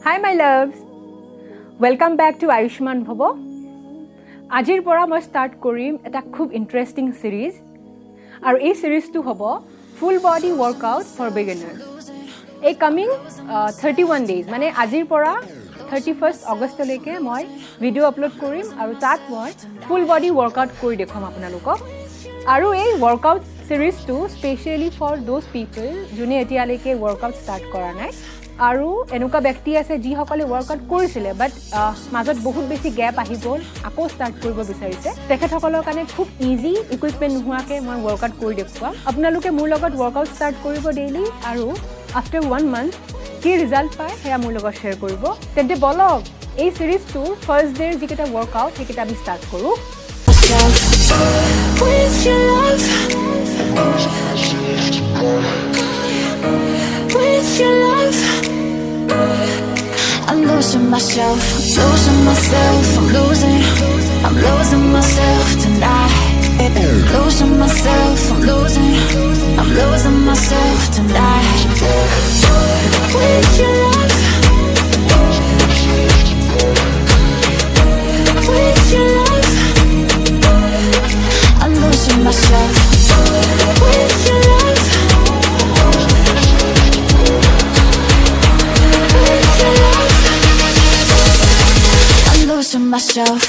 Hi my loves, welcome back to Ayushman Bhawa. Ajir pora moi start korim eta khub interesting series. Aru ei series tu hobo full body workout for beginners. A coming 31 days mane ajir pora 31st August leke moi video upload korim aru tat moi full body workout kori dekham apnalokok. Aru ei workout series tu specially for those people june etia leke workout start kora nai. আৰু এনেকুৱা ব্যক্তি আছে যি সকলে workout কৰিছিলে but মাজত বহুত বেছি গ্যাপ আহি গ'ল আকৌ স্টার্ট কৰিব বিচাৰিছে তেখেতসকলৰ কাৰণে খুব ইজি ইকুইপমেন্ট নোহোৱাকে মই ওয়ার্কআউট কৰি দেখুৱাম আপোনালোকে মোৰ লগত ওয়ার্কআউট স্টার্ট কৰিব ডেইলি আৰু আফটাৰ 1 মান্থ কি ৰিজাল্ট পায় হেয়া মোৰ লগত শেয়াৰ কৰিব তেন্তে বলক এই সিৰিজটো ফাৰ্স্ট ডেৰ যিকেইটা ওয়ার্কআউট সেইকেইটা আমি স্টার্ট কৰো I'm losing myself, losing myself, I'm losing myself tonight. Losing myself, I'm losing myself tonight. With your love, with your love, I'm losing myself. With your love. Losing myself.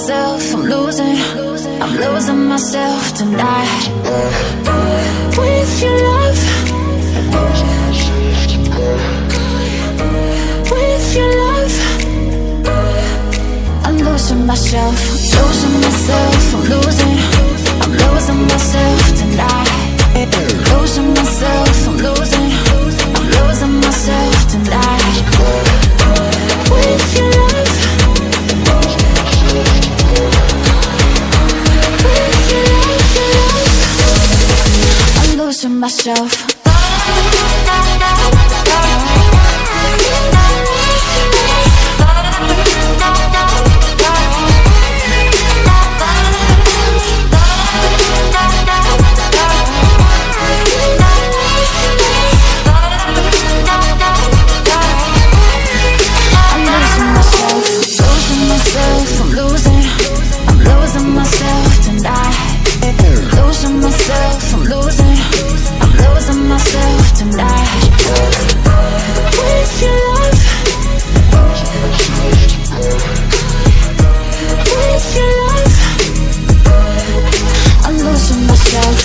myself, I'm losing myself tonight. With your love, with your love, I'm losing myself, I'm losing myself tonight. Losing myself, I'm losing myself tonight. With your love, with your love, I'm losing myself.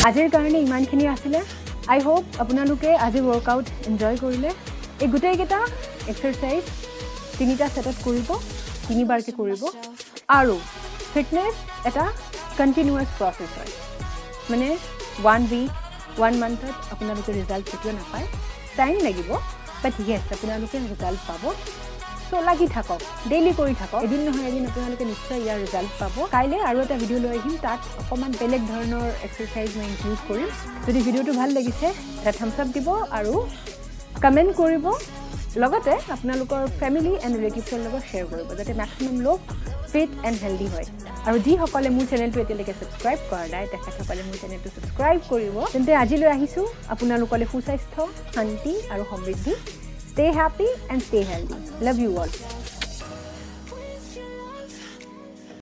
আজিৰ কাৰণে ইমানখিনি আছিলে I hope আপোনালোকে আজি ওয়াৰ্কআউট enjoy কৰিলে এই গুটেইকেইটা exercise তিনিটা সেটত কৰিব তিনিবাৰকে কৰিব আৰু ফিটনেস এটা কন্টিনিউয়াস প্ৰসেস হয় মানে 1 week 1 month আপোনালোকে ৰিজাল্ট কেতিয়া নাপায় টাইম লাগিব বাট ইয়েস আপোনালোকে ৰিজাল্ট পাব সো লাগি থাকক ডেইলি কৰি থাকক এদিন নহয় এদিন আপোনালোকে নিশ্চয় ইয়াৰ ৰিজাল্ট পাব কাইলে আৰু এটা ভিডিও লৈ আহিম তাত অকমান বেলেগ ধৰণৰ এক্সাৰসাইজ মই ইনক্লুড কৰিম যদি ভিডিওটো ভাল লাগিছে এটা থাম্বছ আপ দিব আৰু কমেন্ট কৰিব লগতে আপোনালোকৰ ফ্যামিলি এণ্ড ৰিলেটিভছৰ লগত শেয়াৰ কৰিব যাতে ম্যাক্সিমাম লোক ফিট এণ্ড হেলদি হয় আৰু যি সকলে মোৰ চেনেলটো এতিয়ালৈকে সাবস্ক্ৰাইব কৰা নাই তেখেতসকলে মোৰ চেনেলটো সাবস্ক্ৰাইব কৰিব তেন্তে আজিলৈ আহিছো আপোনালোকলে সুস্বাস্থ্য শান্তি আৰু সমৃদ্ধি Stay happy and stay healthy. Love you all.